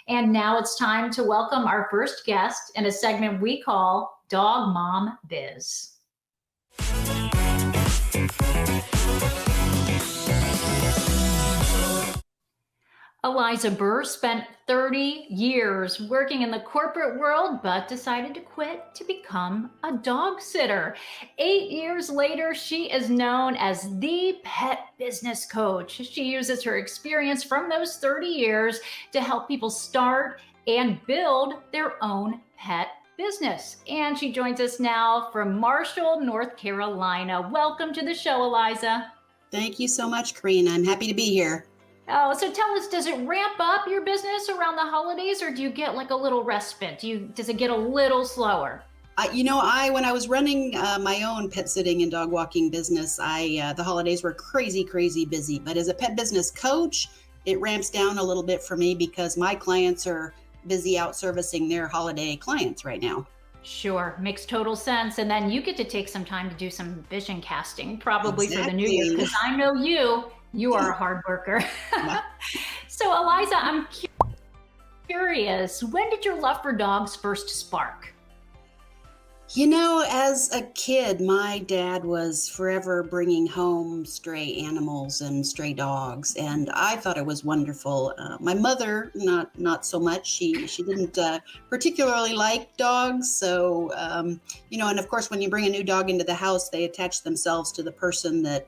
And now it's time to welcome our first guest in a segment we call Dog Mom Biz. Eliza Burr spent 30 years working in the corporate world, but decided to quit to become a dog sitter. 8 years later, she is known as the pet business coach. She uses her experience from those 30 years to help people start and build their own pet business. And she joins us now from Marshall, North Carolina. Welcome to the show, Eliza. Thank you so much, Corrine. I'm happy to be here. Oh, so tell us, does it ramp up your business around the holidays, or do you get like a little respite? Does it get a little slower? When I was running my own pet sitting and dog walking business, the holidays were crazy busy. But as a pet business coach, it ramps down a little bit for me because my clients are busy out servicing their holiday clients right now. Sure, makes total sense. And then you get to take some time to do some vision casting, probably Exactly. for the new year, because I know you are a hard worker. Yeah. So Eliza, I'm curious, when did your love for dogs first spark? As a kid, my dad was forever bringing home stray animals and stray dogs, and I thought it was wonderful. My mother, not so much. She didn't particularly like dogs, so and of course, when you bring a new dog into the house, they attach themselves to the person that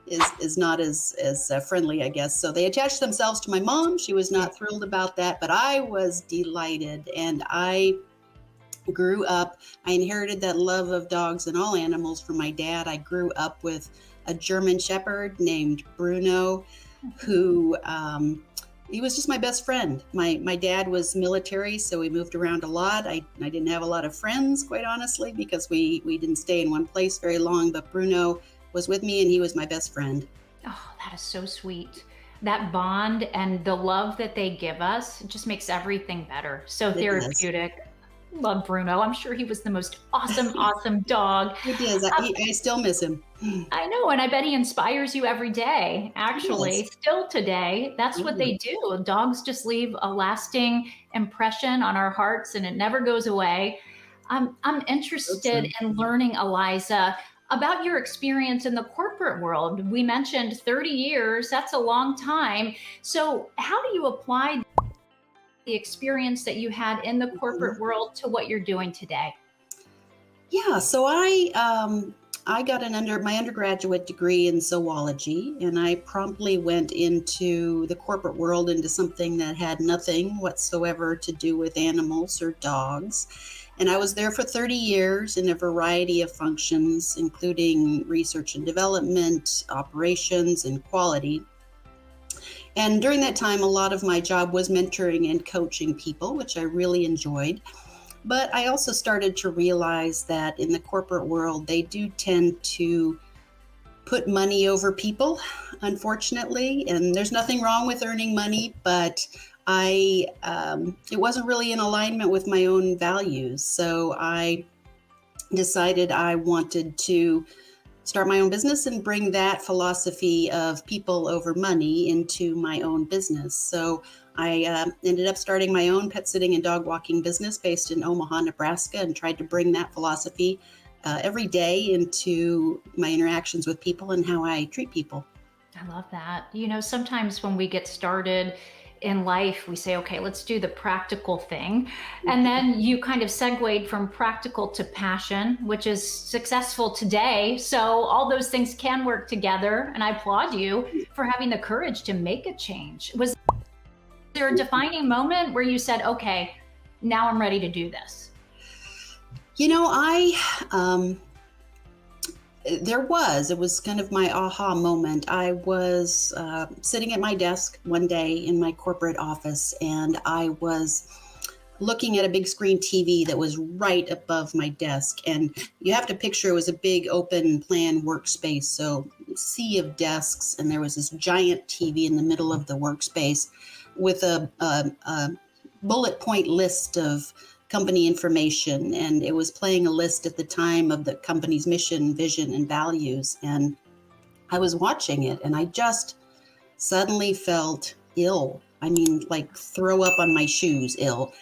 is not as friendly, I guess. So they attached themselves to my mom. She was not thrilled about that, but I was delighted, and I grew up. I inherited that love of dogs and all animals from my dad. I grew up with a German Shepherd named Bruno, who he was just my best friend. My dad was military, so we moved around a lot. I didn't have a lot of friends, quite honestly, because we didn't stay in one place very long, but Bruno was with me and he was my best friend. Oh, that is so sweet. That bond and the love that they give us just makes everything better. So therapeutic. Love Bruno. I'm sure he was the most awesome dog. He is. I still miss him. I know, and I bet he inspires you every day. Actually, Yes. still today, that's what they do. Dogs just leave a lasting impression on our hearts, and it never goes away. I'm interested in learning, Eliza, about your experience in the corporate world. We mentioned 30 years. That's a long time. So how do you apply the experience that you had in the corporate world to what you're doing today? Yeah, so I got my undergraduate degree in zoology, and I promptly went into the corporate world, into something that had nothing whatsoever to do with animals or dogs. And I was there for 30 years in a variety of functions, including research and development, operations, and quality. And during that time, a lot of my job was mentoring and coaching people, which I really enjoyed. But I also started to realize that in the corporate world, they do tend to put money over people, unfortunately. And there's nothing wrong with earning money, but it wasn't really in alignment with my own values. So I decided I wanted to start my own business and bring that philosophy of people over money into my own business. So I ended up starting my own pet sitting and dog walking business based in Omaha, Nebraska, and tried to bring that philosophy every day into my interactions with people and how I treat people. I love that. Sometimes when we get started in life, we say, okay, let's do the practical thing. And then you kind of segued from practical to passion, which is successful today. So all those things can work together. And I applaud you for having the courage to make a change. Was there a defining moment where you said, okay, now I'm ready to do this? It was kind of my aha moment. I was sitting at my desk one day in my corporate office, and I was looking at a big screen TV that was right above my desk. And you have to picture it was a big open plan workspace. So a sea of desks, and there was this giant TV in the middle of the workspace with a bullet point list of company information, and it was playing a list at the time of the company's mission, vision, and values. And I was watching it, and I just suddenly felt ill. I mean, like throw up on my shoes ill.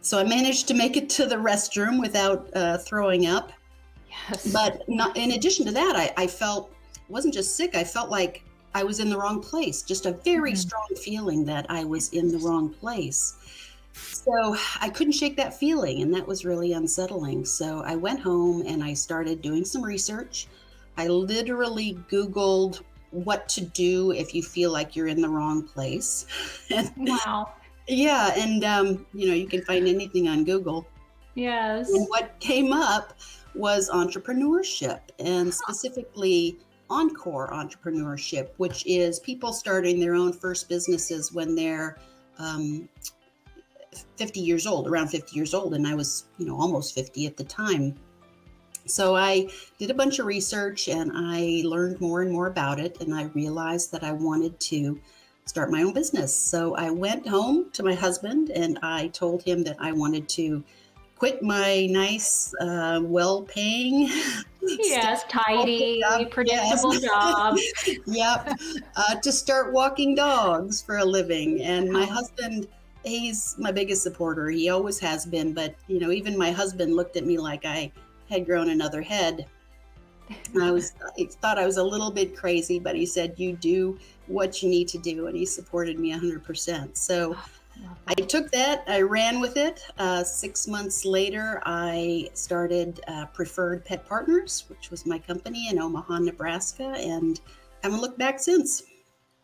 So I managed to make it to the restroom without throwing up. Yes. But not, in addition to that, I felt, wasn't just sick, I felt like I was in the wrong place, just a very strong feeling that I was in the wrong place. So I couldn't shake that feeling, and that was really unsettling. So I went home and I started doing some research. I literally Googled what to do if you feel like you're in the wrong place. And, Wow. yeah, and you can find anything on Google. Yes. And what came up was entrepreneurship, and specifically encore entrepreneurship, which is people starting their own first businesses when they're 50 years old, around 50 years old. And I was, almost 50 at the time. So I did a bunch of research and I learned more and more about it. And I realized that I wanted to start my own business. So I went home to my husband and I told him that I wanted to quit my nice, well-paying, Yes, tidy, job. predictable job. Yep, to start walking dogs for a living. And my husband, he's my biggest supporter. He always has been. But, even my husband looked at me like I had grown another head. I thought I was a little bit crazy, but he said, you do what you need to do. And he supported me 100%. So I took that, I ran with it. 6 months later, I started Preferred Pet Partners, which was my company in Omaha, Nebraska, and haven't looked back since.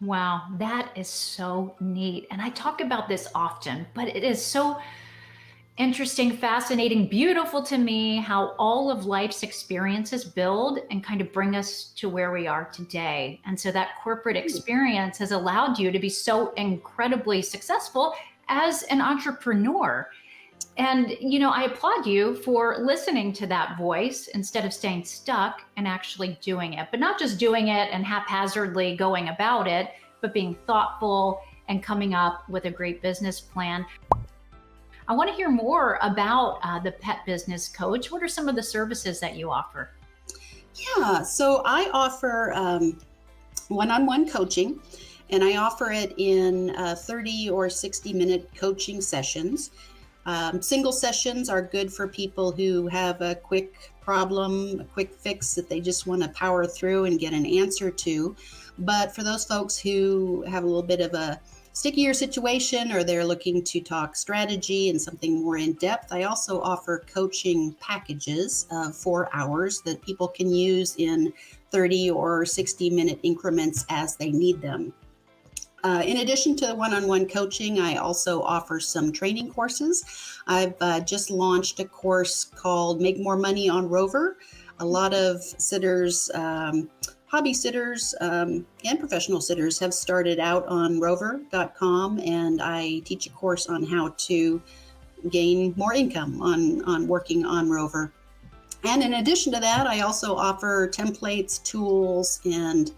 Wow, that is so neat. And I talk about this often, but it is so interesting, fascinating, beautiful to me how all of life's experiences build and kind of bring us to where we are today. And so that corporate experience has allowed you to be so incredibly successful as an entrepreneur. And, I applaud you for listening to that voice instead of staying stuck and actually doing it, but not just doing it and haphazardly going about it, but being thoughtful and coming up with a great business plan. I want to hear more about the Pet Business Coach. What are some of the services that you offer? Yeah, so I offer one-on-one coaching, and I offer it in 30 or 60-minute coaching sessions. Single sessions are good for people who have a quick problem, a quick fix that they just want to power through and get an answer to. But for those folks who have a little bit of a stickier situation or they're looking to talk strategy and something more in depth, I also offer coaching packages of 4 hours that people can use in 30 or 60-minute increments as they need them. In addition to one-on-one coaching, I also offer some training courses. I've just launched a course called Make More Money on Rover. A lot of sitters, hobby sitters, and professional sitters have started out on rover.com, and I teach a course on how to gain more income on working on Rover. And in addition to that, I also offer templates, tools, and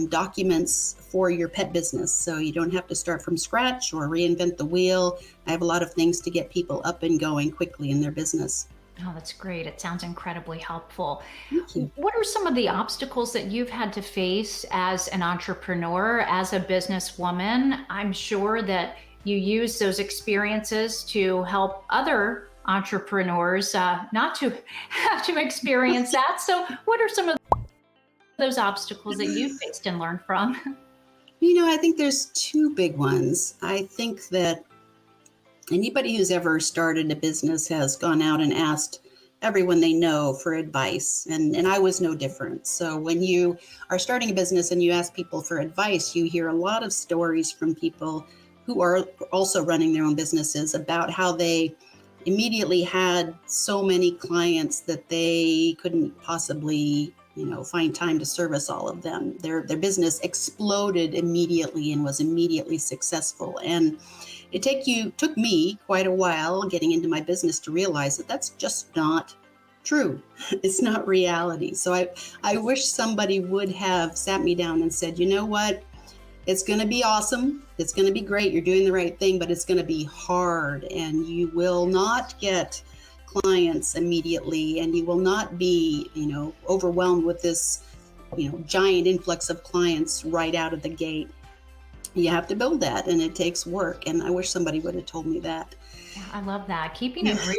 documents for your pet business. So you don't have to start from scratch or reinvent the wheel. I have a lot of things to get people up and going quickly in their business. Oh, that's great. It sounds incredibly helpful. Thank you. What are some of the obstacles that you've had to face as an entrepreneur, as a businesswoman? I'm sure that you use those experiences to help other entrepreneurs not to have to experience that. So what are some of those obstacles that you faced and learned from? I think there's two big ones. I think that anybody who's ever started a business has gone out and asked everyone they know for advice. And I was no different. So when you are starting a business and you ask people for advice, you hear a lot of stories from people who are also running their own businesses about how they immediately had so many clients that they couldn't possibly find time to service all of them. Their business exploded immediately and was immediately successful. And it took me quite a while getting into my business to realize that that's just not true. It's not reality. So I wish somebody would have sat me down and said, you know what? It's going to be awesome. It's going to be great. You're doing the right thing, but it's going to be hard and you will not get clients immediately, and you will not be, overwhelmed with this, giant influx of clients right out of the gate. You have to build that, and it takes work. And I wish somebody would have told me that. Yeah, I love that. Keeping it Yeah,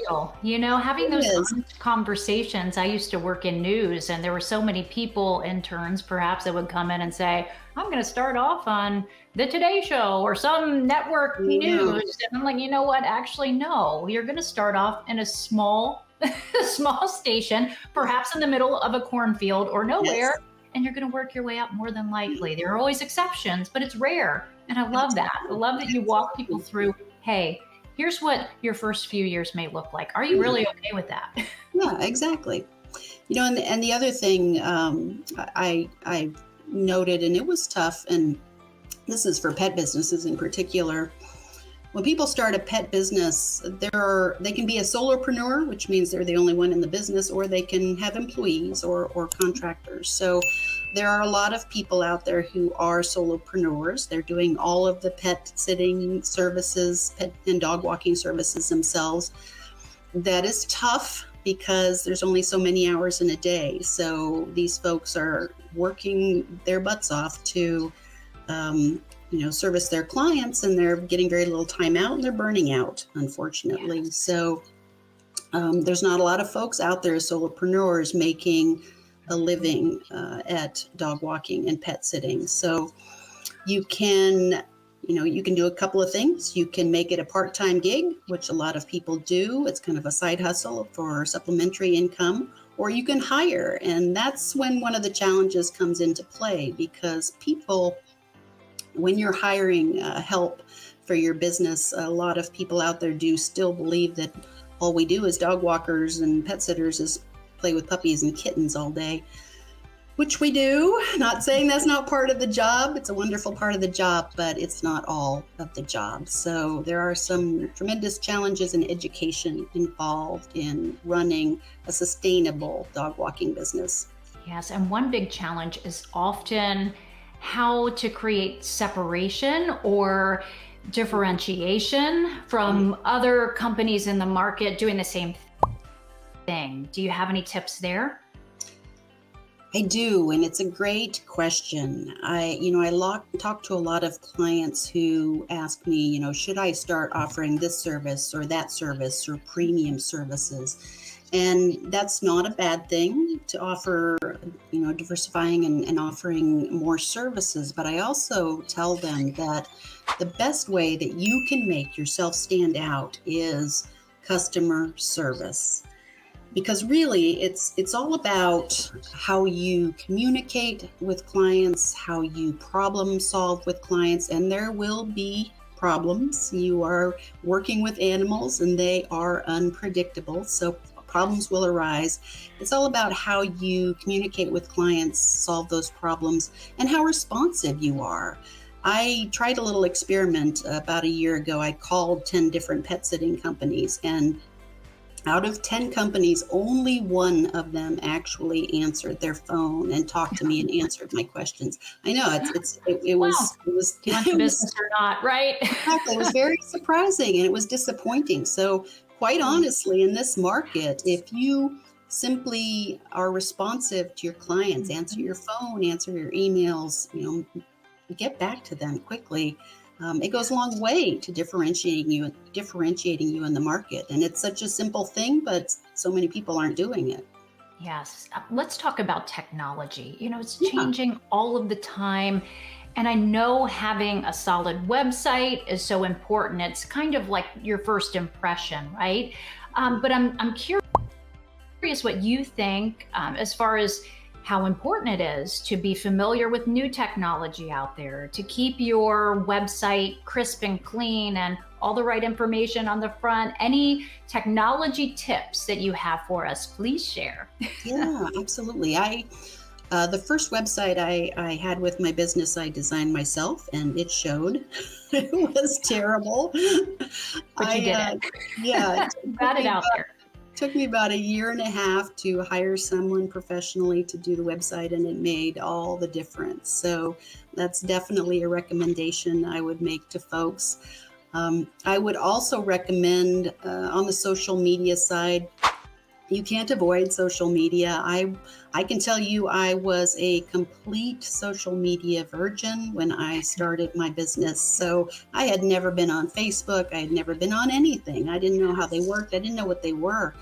real, having it those is. honest conversations. I used to work in news, and there were so many people, interns perhaps, that would come in and say, I'm going to start off on the Today Show or some network You know, news. And I'm like, you know what? Actually, no, you're going to start off in a small, small station, perhaps in the middle of a cornfield or nowhere. yes. And you're going to work your way up more than likely. There are always exceptions, but it's rare. And I love that. I love that you walk people through, hey, here's what your first few years may look like. Are you really okay with that? Yeah, exactly. And the other thing I noted, and it was tough, and this is for pet businesses in particular. When people start a pet business, they can be a solopreneur, which means they're the only one in the business, or they can have employees or contractors. So there are a lot of people out there who are solopreneurs. They're doing all of the pet sitting services, pet and dog walking services themselves. That is tough because there's only so many hours in a day. So these folks are working their butts off to service their clients, and they're getting very little time out, and they're burning out, unfortunately. Yes. So there's not a lot of folks out there as solopreneurs making a living at dog walking and pet sitting. So you can do a couple of things. You can make it a part-time gig, which a lot of people do. It's kind of a side hustle for supplementary income, or you can hire. And that's when one of the challenges comes into play, because people, when you're hiring help for your business, a lot of people out there do still believe that all we do as dog walkers and pet sitters is play with puppies and kittens all day, which we do. Not saying that's not part of the job. It's a wonderful part of the job, but it's not all of the job. So there are some tremendous challenges in education involved in running a sustainable dog walking business. Yes, and one big challenge is often how to create separation or differentiation from other companies in the market doing the same thing. Do you have any tips there? I do, and it's a great question. I talk to a lot of clients who ask me, should I start offering this service or that service or premium services? And that's not a bad thing to offer, diversifying and offering more services. But I also tell them that the best way that you can make yourself stand out is customer service. Because really, it's all about how you communicate with clients, how you problem solve with clients, and there will be problems. You are working with animals, and they are unpredictable, so problems will arise. It's all about how you communicate with clients, solve those problems, and how responsive you are. I tried a little experiment about a year ago. I called 10 different pet sitting companies, and out of 10 companies, only one of them actually answered their phone and talked to me and answered my questions. I know it Wow. was Do you want the business or not, right? exactly, it was very surprising, and it was disappointing. So quite honestly, in this market, if you simply are responsive to your clients, answer your phone, answer your emails, get back to them quickly, it goes a long way to differentiating you in the market. And it's such a simple thing, but so many people aren't doing it. Yes. Let's talk about technology. It's Yeah. changing all of the time. And I know having a solid website is so important. It's kind of like your first impression, right? But I'm curious what you think as far as how important it is to be familiar with new technology out there, to keep your website crisp and clean and all the right information on the front. Any technology tips that you have for us, please share. Yeah, absolutely. The first website I had with my business, I designed myself, and it showed. It was terrible. But you did it. Yeah, Got it out there. took me about a year and a half to hire someone professionally to do the website, and it made all the difference. So that's definitely a recommendation I would make to folks. I would also recommend on the social media side, You can't avoid social media. I can tell you I was a complete social media virgin when I started my business. So I had never been on Facebook. I had never been on anything. I didn't know how they worked. I didn't know what they were.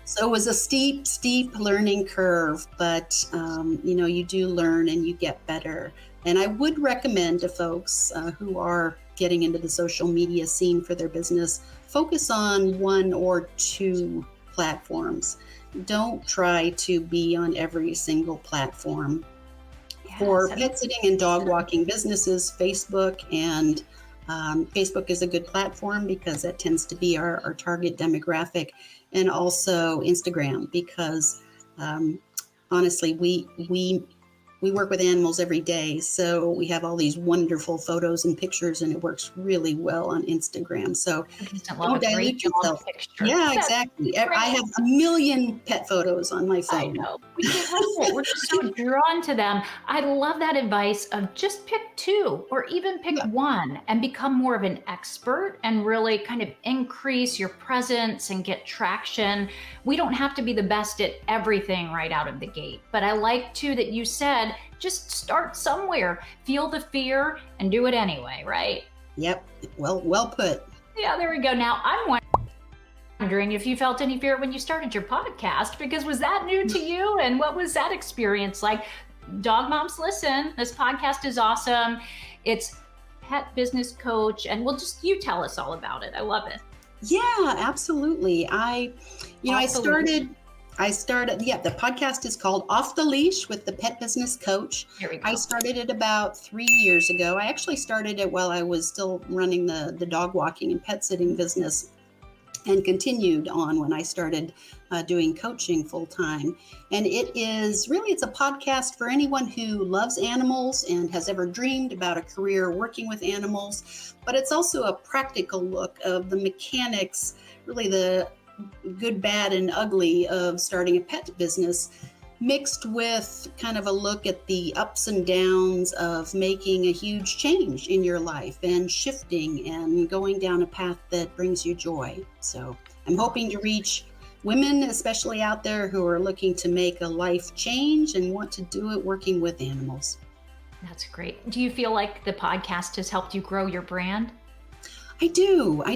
So it was a steep learning curve, but you do learn and you get better. And I would recommend to folks who are getting into the social media scene for their business, focus on one or two platforms. Don't try to be on every single platform. Yes, for pet sitting and dog walking businesses, Facebook and Facebook is a good platform because that tends to be our target demographic, and also Instagram because honestly, we work with animals every day, so we have all these wonderful photos and pictures, and it works really well on Instagram. So don't dilute yourself. Yeah, exactly. I have a million pet photos on my phone. I know. We can't help it. We're just so drawn to them. I love that advice of just pick two or even pick one and become more of an expert and really kind of increase your presence and get traction. We don't have to be the best at everything right out of the gate, but I like too that you said, just start somewhere, feel the fear and do it anyway, right? Yep. Well put. Yeah, there we go. Now I'm wondering if you felt any fear when you started your podcast, because was that new to you? And what was that experience like? Dog moms, listen, this podcast is awesome. It's Pet Business Coach, and you tell us all about it. I love it. Yeah, absolutely. I started, the podcast is called Off the Leash with the Pet Business Coach. Here we go. I started it about 3 years ago. I actually started it while I was still running the dog walking and pet sitting business, and continued on when I started doing coaching full time. And it's a podcast for anyone who loves animals and has ever dreamed about a career working with animals. But it's also a practical look of the mechanics, really the good, bad, and ugly of starting a pet business, mixed with kind of a look at the ups and downs of making a huge change in your life and shifting and going down a path that brings you joy. So I'm hoping to reach women, especially out there, who are looking to make a life change and want to do it working with animals. That's great. Do you feel like the podcast has helped you grow your brand? I do. I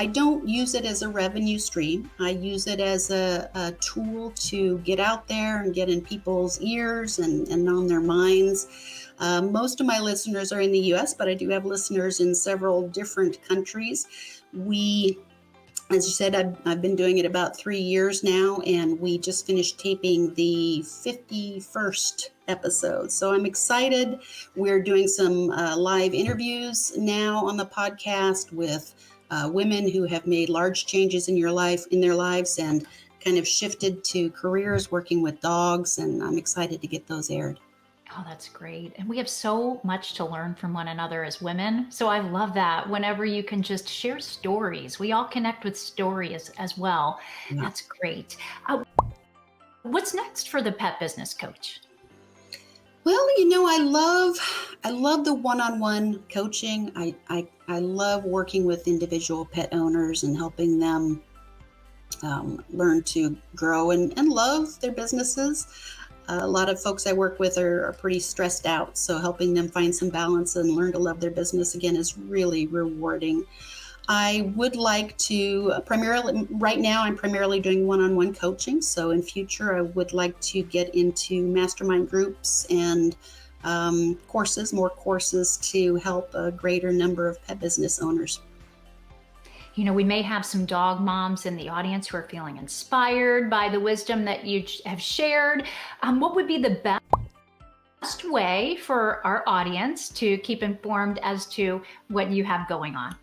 don't use it as a revenue stream. I use it as a tool to get out there and get in people's ears and on their minds. Most of my listeners are in the US, but I do have listeners in several different countries. As you said, I've been doing it about 3 years now, and we just finished taping the 51st episode. So I'm excited. We're doing some live interviews now on the podcast with women who have made large changes in their lives and kind of shifted to careers working with dogs, and I'm excited to get those aired. Oh, that's great. And we have so much to learn from one another as women. So I love that whenever you can just share stories. We all connect with stories as well. Yeah. That's great. What's next for the Pet Business Coach? Well, I love the one-on-one coaching. I love working with individual pet owners and helping them learn to grow and love their businesses. A lot of folks I work with are pretty stressed out, so helping them find some balance and learn to love their business again is really rewarding. I would like to right now I'm primarily doing one-on-one coaching, so in future I would like to get into mastermind groups and more courses to help a greater number of pet business owners. We may have some dog moms in the audience who are feeling inspired by the wisdom that you have shared. What would be the best way for our audience to keep informed as to what you have going on?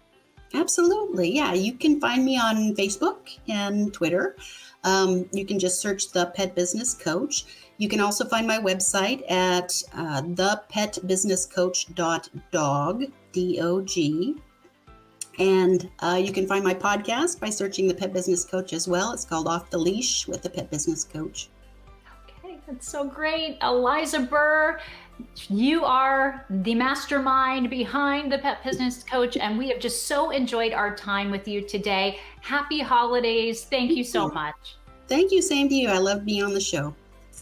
Absolutely. Yeah, you can find me on Facebook and Twitter. You can just search The Pet Business Coach. You can also find my website at thepetbusinesscoach.dog, D-O-G. And you can find my podcast by searching The Pet Business Coach as well. It's called Off the Leash with the Pet Business Coach. Okay, that's so great. Eliza Burr, you are the mastermind behind the Pet Business Coach, and we have just so enjoyed our time with you today. Happy holidays. Thank you so much. Thank you. Same to you. I love being on the show.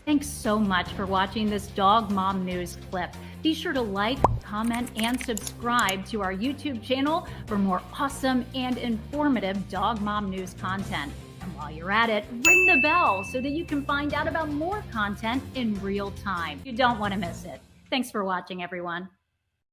Thanks so much for watching this Dog Mom News clip. Be sure to like, comment, and subscribe to our YouTube channel for more awesome and informative Dog Mom News content. And while you're at it, ring the bell so that you can find out about more content in real time. You don't want to miss it. Thanks for watching, everyone.